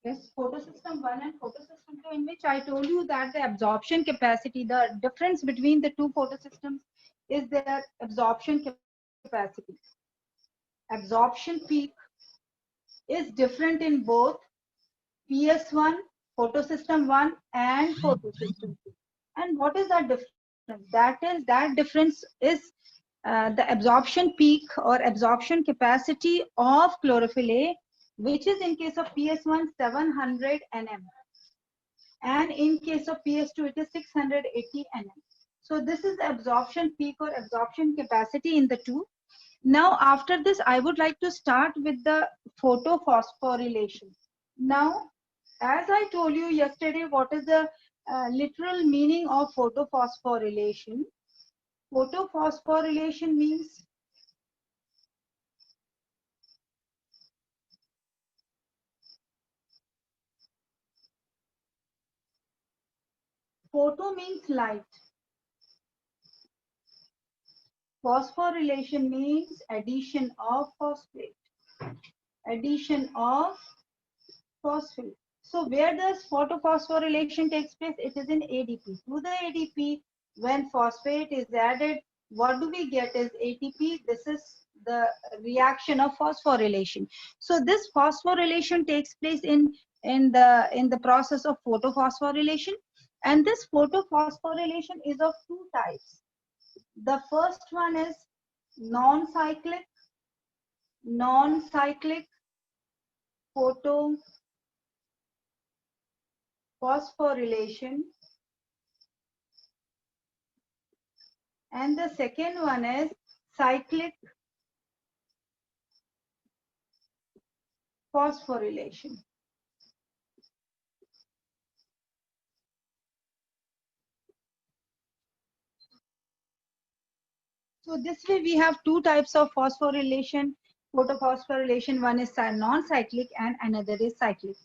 Yes, photosystem 1 and photosystem 2, in which I told you that the absorption capacity, the difference between the two photosystems is their absorption capacity. Absorption peak is different in both PS1, photosystem 1 and photosystem 2. And what is that difference? That difference is the absorption peak or absorption capacity of chlorophyll A, which is in case of PS1 700 nm, and in case of PS2 it is 680 nm. So this is the absorption peak or absorption capacity in the two. Now after this I would like to start with the photophosphorylation. Now, as I told you yesterday, what is the literal meaning of photophosphorylation? Photophosphorylation means photo means light. Phosphorylation means addition of phosphate. Addition of phosphate. So where does photophosphorylation takes place? It is in ADP. To the ADP, when phosphate is added, what do we get is ATP. This is the reaction of phosphorylation. So this phosphorylation takes place in the process of photophosphorylation, and this photophosphorylation is of two types. The first one is non-cyclic photophosphorylation, and the second one is cyclic phosphorylation. So this way we have two types of phosphorylation, photophosphorylation. One is non-cyclic and another is cyclic.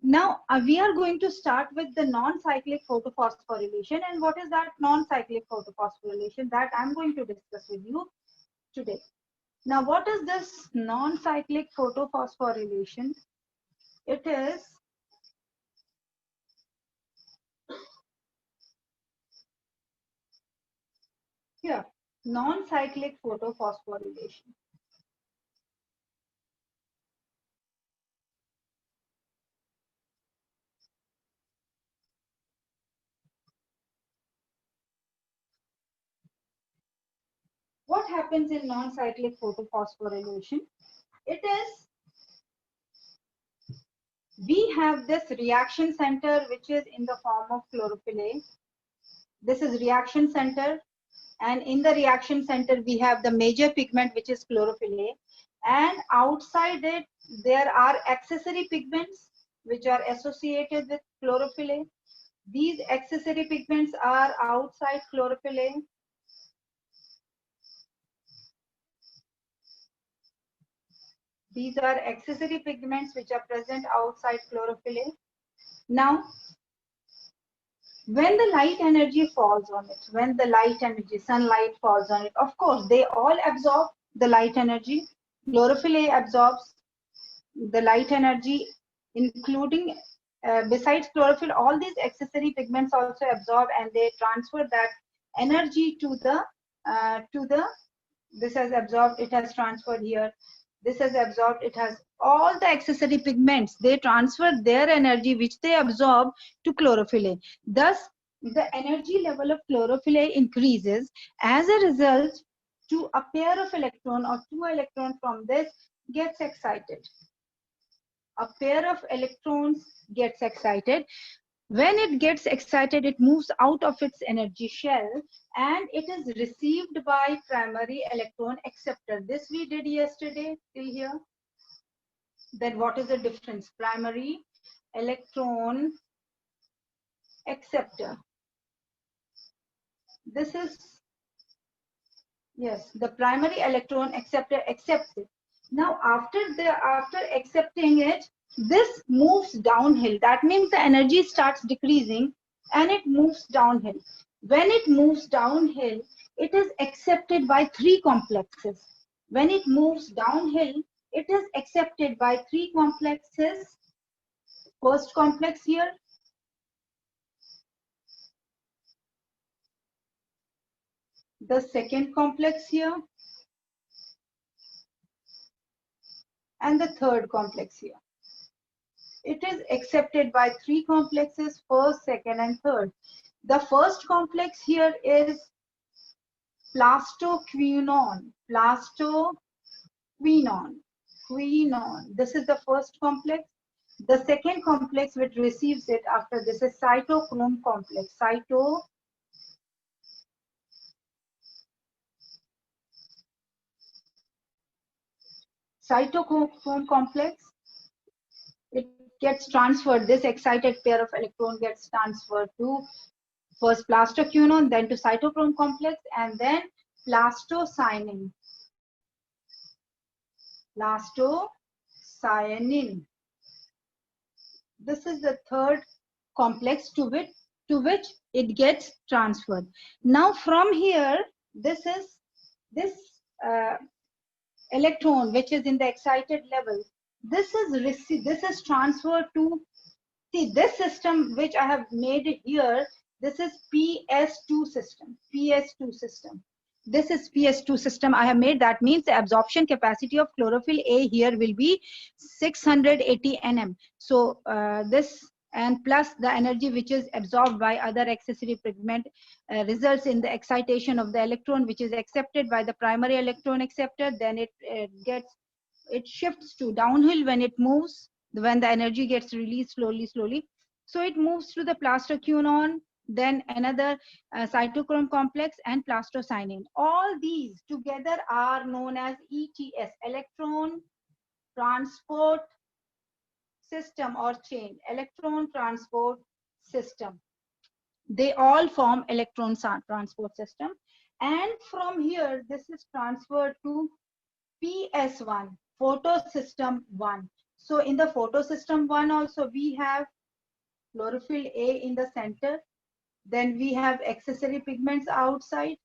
Now we are going to start with the non-cyclic photophosphorylation. And what is that non-cyclic photophosphorylation? That I'm going to discuss with you today. Now what is this non-cyclic photophosphorylation? It is here, non-cyclic photophosphorylation. What happens in non-cyclic photophosphorylation? It is, we have this reaction center which is in the form of chlorophyll A. This is reaction center, and in the reaction center we have the major pigment which is chlorophyll A, and outside it there are accessory pigments which are associated with chlorophyll A. These accessory pigments are outside chlorophyll A. These are accessory pigments which are present outside chlorophyll A. Now, when the light energy falls on it, when the light energy, sunlight falls on it, of course, they all absorb the light energy. Chlorophyll A absorbs the light energy, including, besides chlorophyll, all these accessory pigments also absorb, and they transfer that energy to the, this has absorbed, it has transferred here. This has absorbed, it has, all the accessory pigments, they transfer their energy which they absorb to chlorophyll A. Thus, the energy level of chlorophyll A increases. As a result, to a pair of electron or two electrons from this gets excited. A pair of electrons gets excited. When it gets excited, it moves out of its energy shell and it is received by primary electron acceptor. This we did yesterday till here. Then what is the difference? Primary electron acceptor. This is, yes, the primary electron acceptor accepts it. Now after accepting it, this moves downhill. That means the energy starts decreasing and it moves downhill. When it moves downhill, it is accepted by three complexes. When it moves downhill, it is accepted by three complexes First complex here, the second complex here, and the third complex here. It is accepted by three complexes, first, second, and third. The first complex here is plastoquinone. Quinone. This is the first complex. The second complex which receives it after this is cytochrome complex. Cytochrome complex. It gets transferred. This excited pair of electron gets transferred to first plastoquinone, then to cytochrome complex, and then plastocyanin. This is the third complex to which it gets transferred. Now from here, this electron which is in the excited level, this is transferred to, see, this system which I have made it here, this is PS2 system. This is PS2 system I have made. That means the absorption capacity of chlorophyll A here will be 680 nm. So this, and plus the energy which is absorbed by other accessory pigment results in the excitation of the electron, which is accepted by the primary electron acceptor. Then it shifts to downhill when it moves, when the energy gets released slowly. So it moves to the plastoquinone, then another cytochrome complex, and plastocyanin. All these together are known as ETS, electron transport system or chain, electron transport system. They all form electron transport system. And from here, this is transferred to PS1, photosystem 1. So in the photosystem 1 also we have chlorophyll A in the center. Then we have accessory pigments outside.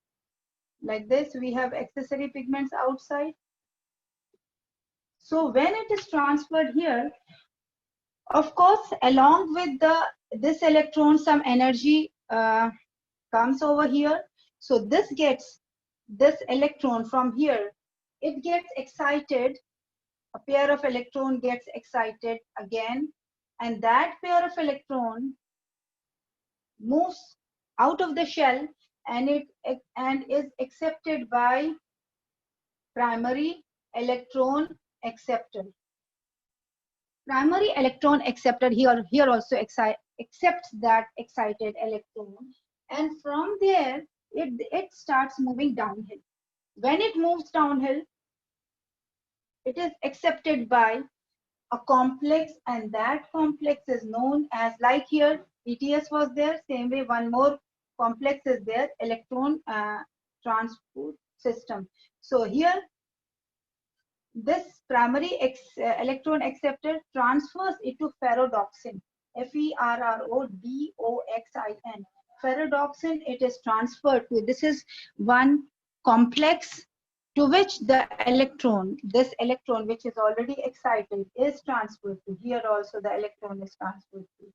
Like this, we have accessory pigments outside. So when it is transferred here, of course, along with this electron, some energy comes over here. So this electron from here, it gets excited. A pair of electron gets excited again, and that pair of electron moves out of the shell and is accepted by primary electron acceptor. Primary electron acceptor here also accepts that excited electron, and from there it starts moving downhill. When it moves downhill, it is accepted by a complex, and that complex is known as, like here ETS was there, same way one more complex is there, electron transport system. So here this primary electron acceptor transfers it to ferrodoxin, Ferrodoxin. Ferrodoxin, it is transferred to, this is one complex to which the electron, this electron which is already excited, is transferred to. Here also the electron is transferred to.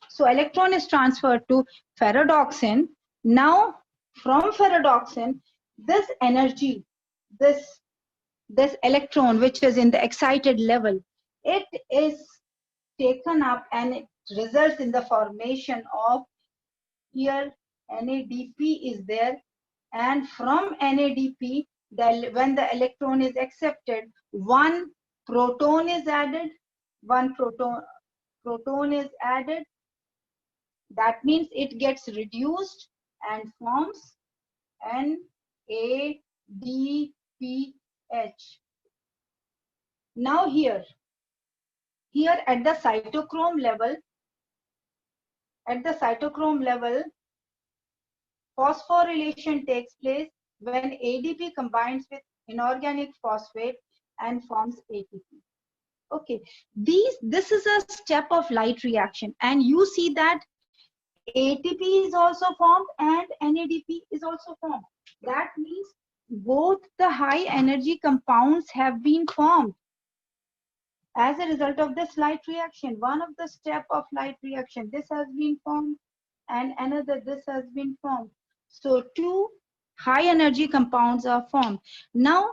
So electron is transferred to ferrodoxin. Now from ferrodoxin, this energy, this electron which is in the excited level, it is taken up and it results in the formation of, here NADP is there, and from NADP, when the electron is accepted, one proton is added. That means it gets reduced and forms NADPH. Now here at the cytochrome level, phosphorylation takes place when ADP combines with inorganic phosphate and forms ATP. Okay, this is a step of light reaction, and you see that ATP is also formed and NADP is also formed. That means both the high energy compounds have been formed. As a result of this light reaction, one of the step of light reaction, this has been formed and another this has been formed. So two high energy compounds are formed. Now,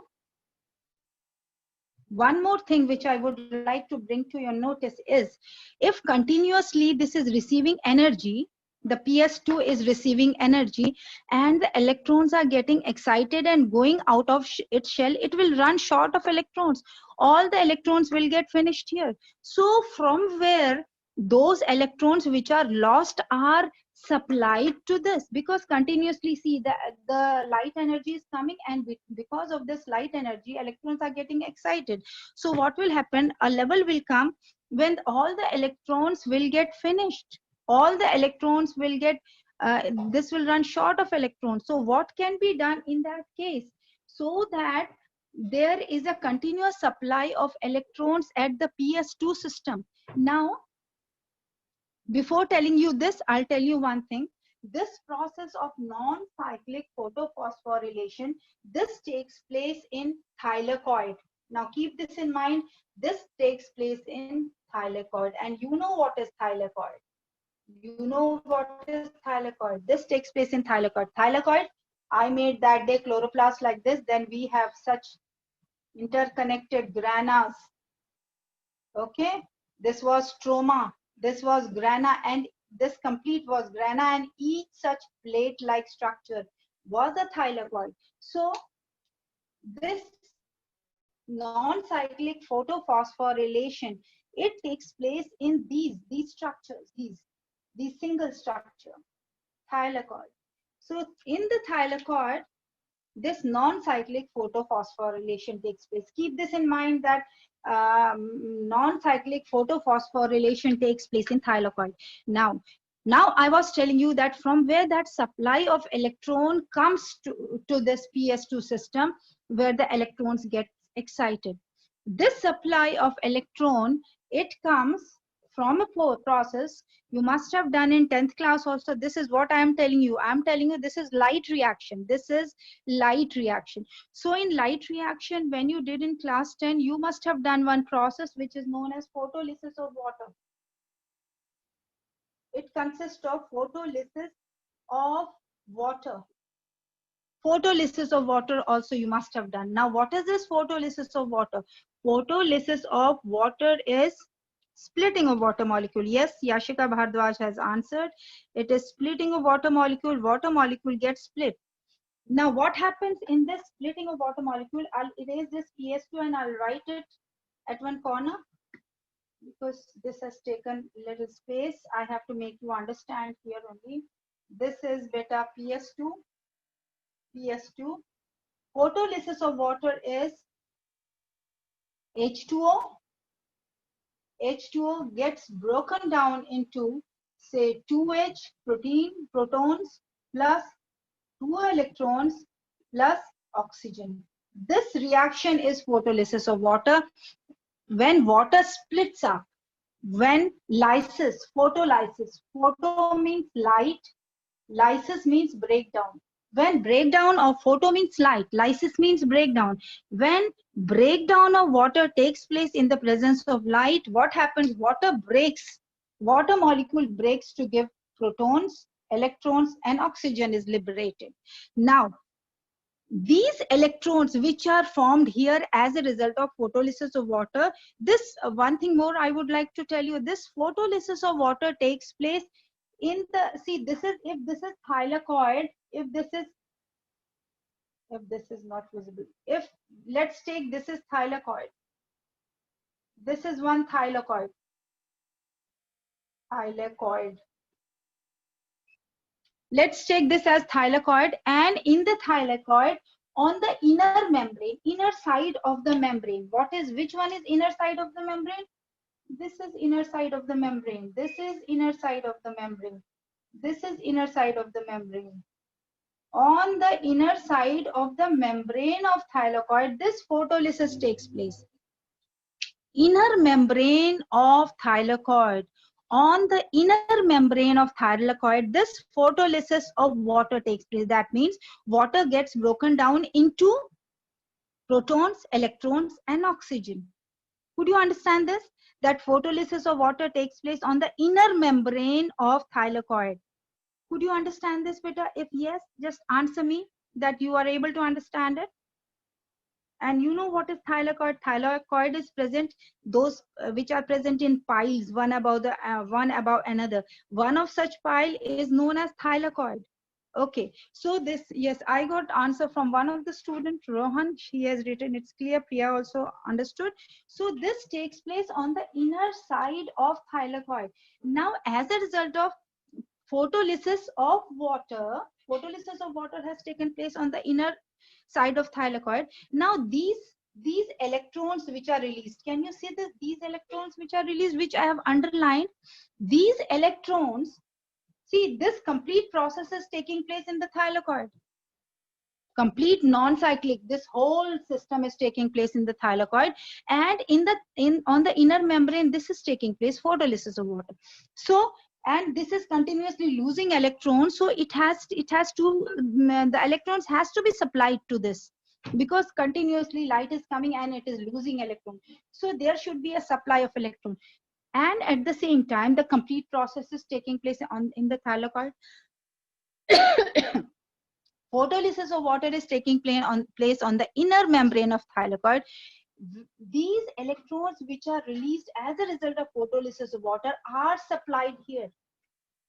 one more thing which I would like to bring to your notice is, if continuously this is receiving energy, the PS2 is receiving energy and the electrons are getting excited and going out of its shell, it will run short of electrons. All the electrons will get finished here. So from where those electrons which are lost are supplied to this, because continuously see the light energy is coming, and because of this light energy electrons are getting excited. So what will happen, a level will come when all the electrons will get finished, all the electrons will get this will run short of electrons. So what can be done in that case, so that there is a continuous supply of electrons at the PS2 system? Now, before telling you this, I'll tell you one thing. This process of non-cyclic photophosphorylation, this takes place in thylakoid. Now keep this in mind. This takes place in thylakoid, and you know what is thylakoid. You know what is thylakoid. This takes place in thylakoid. Thylakoid, I made that day chloroplast like this. Then we have such interconnected granas. Okay, this was stroma, this was grana, and this complete was grana, and each such plate-like structure was a thylakoid. So this non-cyclic photophosphorylation, it takes place in these structures, these single structure, thylakoid. So in the thylakoid, this non-cyclic photophosphorylation takes place. Keep this in mind that non-cyclic photophosphorylation takes place in thylakoid. Now I was telling you that from where that supply of electron comes to this PS2 system, where the electrons get excited. This supply of electron, it comes from a process you must have done in 10th class also. This is what I am telling you. I am telling you this is light reaction. This is light reaction. So in light reaction, when you did in class 10, you must have done one process which is known as photolysis of water. It consists of photolysis of water. Photolysis of water also you must have done. Now what is this photolysis of water? Photolysis of water is splitting of water molecule. Yes, Yashika Bhardwaj has answered. It is splitting of water molecule. Water molecule gets split. Now what happens in this splitting of water molecule? I'll erase this PS2 and I'll write it at one corner, because this has taken little space. I have to make you understand here only. This is beta PS2. PS2. Photolysis of water is H2O. H2O gets broken down into, say, 2H protons plus 2 electrons plus oxygen. This reaction is photolysis of water. When water splits up, when lysis, photolysis, photo means light, lysis means breakdown. When breakdown of photo means light, lysis means breakdown. When breakdown of water takes place in the presence of light, what happens? Water breaks. Water molecule breaks to give protons, electrons, and oxygen is liberated. Now, these electrons which are formed here as a result of photolysis of water, this one thing more I would like to tell you, this photolysis of water takes place in the, see, this is, if this is thylakoid, if this is not visible, if let's take this is thylakoid, this is one thylakoid, let's take this as thylakoid, and in the thylakoid, on the inner membrane, inner side of the membrane, which one is inner side of the membrane? This is inner side of the membrane. This is inner side of the membrane. This is inner side of the membrane. On the inner side of the membrane of thylakoid, this photolysis takes place. Inner membrane of thylakoid. On the inner membrane of thylakoid, this photolysis of water takes place. That means water gets broken down into protons, electrons, and oxygen. Could you understand this? That photolysis of water takes place on the inner membrane of thylakoid. Could you understand this, beta? If yes, just answer me that you are able to understand it. And you know what is thylakoid? Thylakoid is present, those which are present in piles, one above another. One of such pile is known as thylakoid. Okay, so this, yes, I got answer from one of the student, Rohan. She has written, it's clear. Priya also understood. So this takes place on the inner side of thylakoid. Now, as a result of photolysis of water has taken place on the inner side of thylakoid. Now these electrons which are released, can you see this? These electrons which are released, which I have underlined, these electrons, see, this complete process is taking place in the thylakoid. Complete non-cyclic, this whole system is taking place in the thylakoid, and on the inner membrane, this is taking place, photolysis of water. So, and this is continuously losing electrons, so it has to, the electrons has to be supplied to this, because continuously light is coming and it is losing electrons. So there should be a supply of electrons, and at the same time the complete process is taking place in the thylakoid. Photolysis of water is taking place on the inner membrane of thylakoid. These electrons which are released as a result of photolysis of water are supplied here.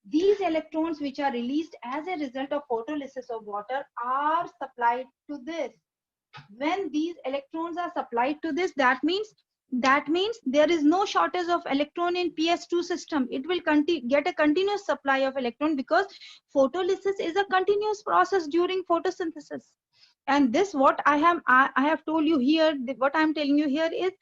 These electrons which are released as a result of photolysis of water are supplied to this. When these electrons are supplied to this, that means there is no shortage of electron in PS2 system. It will get a continuous supply of electron, because photolysis is a continuous process during photosynthesis. And this, what I have told you here, what I'm telling you here is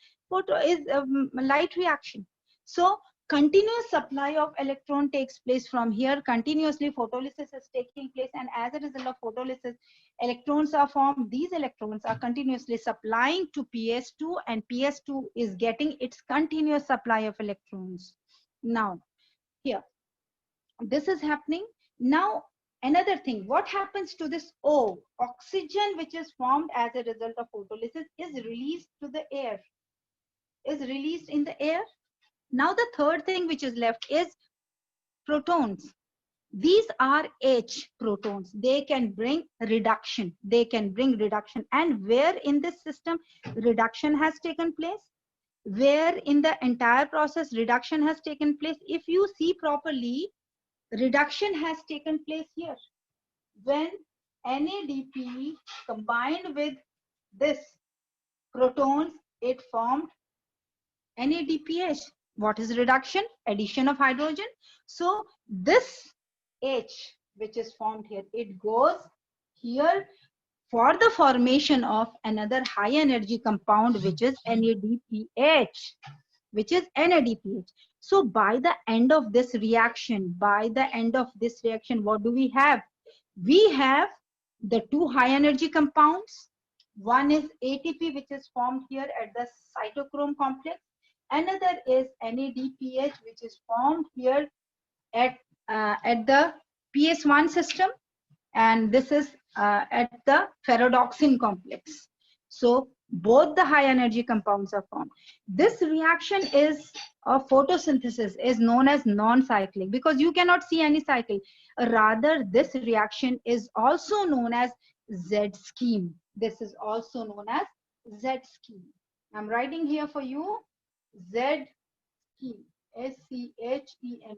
light reaction. So continuous supply of electron takes place from here. Continuously photolysis is taking place, and as a result of photolysis, electrons are formed. These electrons are continuously supplying to PS2, and PS2 is getting its continuous supply of electrons. Now here, this is happening. Now another thing, what happens to this O? Oxygen which is formed as a result of photolysis is released to the air, is released in the air. Now the third thing which is left is protons. These are H protons. They can bring reduction. And where in this system reduction has taken place? Where in the entire process reduction has taken place? If you see properly, reduction has taken place here. When NADP combined with this protons, it formed NADPH. What is reduction? Addition of hydrogen. So this H which is formed here, it goes here for the formation of another high energy compound, which is NADPH, So by the end of this reaction, what do we have? We have the two high energy compounds. One is ATP, which is formed here at the cytochrome complex. Another is NADPH, which is formed here at the PS1 system, and this is at the ferredoxin complex. So both the high energy compounds are formed. This reaction is of photosynthesis is known as non-cyclic, because you cannot see any cycle. Rather, this reaction is also known as Z scheme. This is also known as Z scheme. I'm writing here for you Z scheme, SCHEME.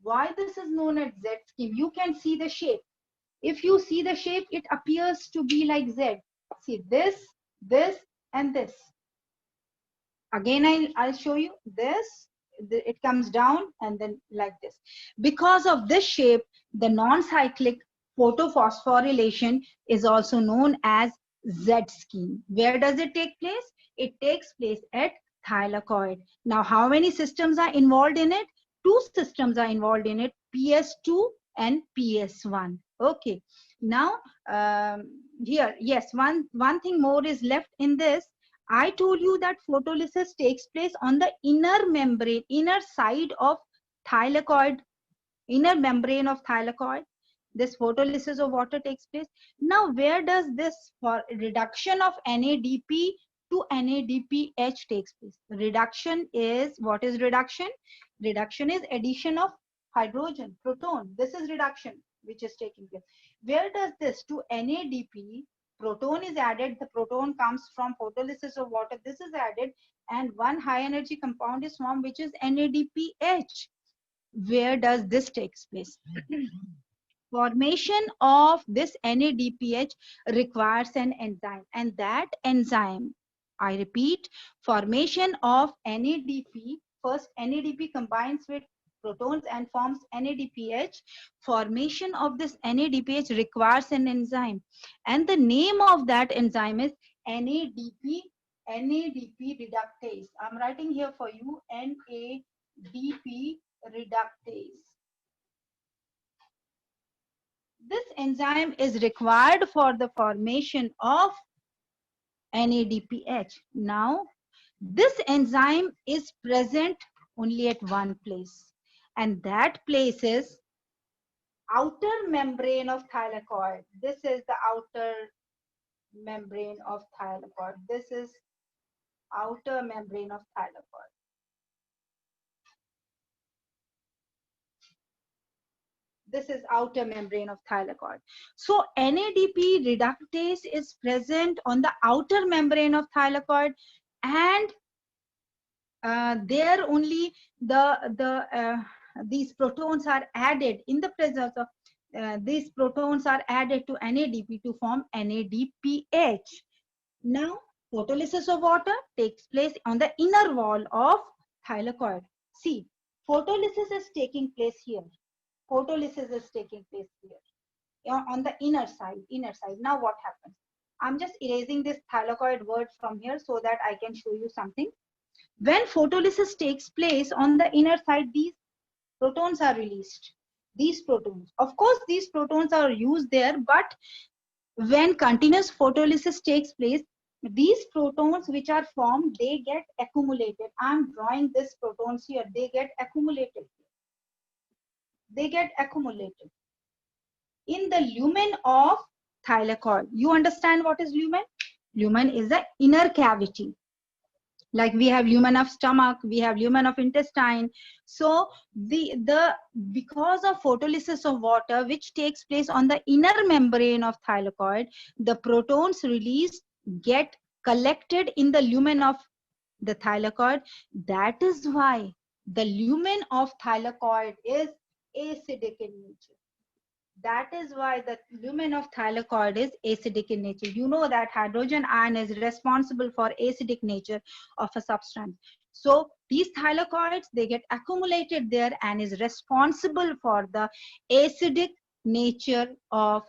Why this is known as Z scheme? You can see the shape. If you see the shape, it appears to be like Z. See this, and this. Again, I'll show you this. It comes down and then like this. Because of this shape, the non-cyclic photophosphorylation is also known as Z scheme. Where does it take place? It takes place at thylakoid. Now, how many systems are involved in it? Two systems are involved in it, PS2 and PS1. Okay. Now, here, yes, one thing more is left in this. I told you that photolysis takes place on the inner membrane, inner side of thylakoid, inner membrane of thylakoid. This photolysis of water takes place. Now, where does this for reduction of NADP to NADPH takes place. Reduction is, what is reduction? Reduction is addition of hydrogen, proton. This is reduction which is taking place. Where does this to NADP, proton is added, the proton comes from photolysis of water, this is added, and one high energy compound is formed which is NADPH. Where does this takes place? Formation of this NADPH requires an enzyme, and that enzyme, I repeat, formation of NADP, first NADP combines with protons and forms NADPH. Formation of this NADPH requires an enzyme, and the name of that enzyme is NADP reductase. I'm writing here for you, NADP reductase. This enzyme is required for the formation of NADPH. Now, this enzyme is present only at one place, and that place is outer membrane of thylakoid. This is the outer membrane of thylakoid. This is outer membrane of thylakoid. This is outer membrane of thylakoid. So NADP reductase is present on the outer membrane of thylakoid, and there only these protons are added in the presence of these protons are added to NADP to form NADPH. Now, photolysis of water takes place on the inner wall of thylakoid. See, photolysis is taking place here. Photolysis is taking place here on the inner side. Now what happens? I'm just erasing this thylakoid word from here so that I can show you something. When photolysis takes place on the inner side, these protons are released. These protons, of course, these protons are used there, but when continuous photolysis takes place, these protons which are formed, they get accumulated. I'm drawing this protons here. They get accumulated. They get accumulated in the lumen of thylakoid. You understand what is lumen? Lumen is the inner cavity. Like we have lumen of stomach, we have lumen of intestine. So because of photolysis of water which takes place on the inner membrane of thylakoid, the protons released get collected in the lumen of the thylakoid. That is why the lumen of thylakoid is acidic in nature. That is why the lumen of thylakoid is acidic in nature. You know that hydrogen ion is responsible for acidic nature of a substance. So these thylakoids, they get accumulated there and is responsible for the acidic nature of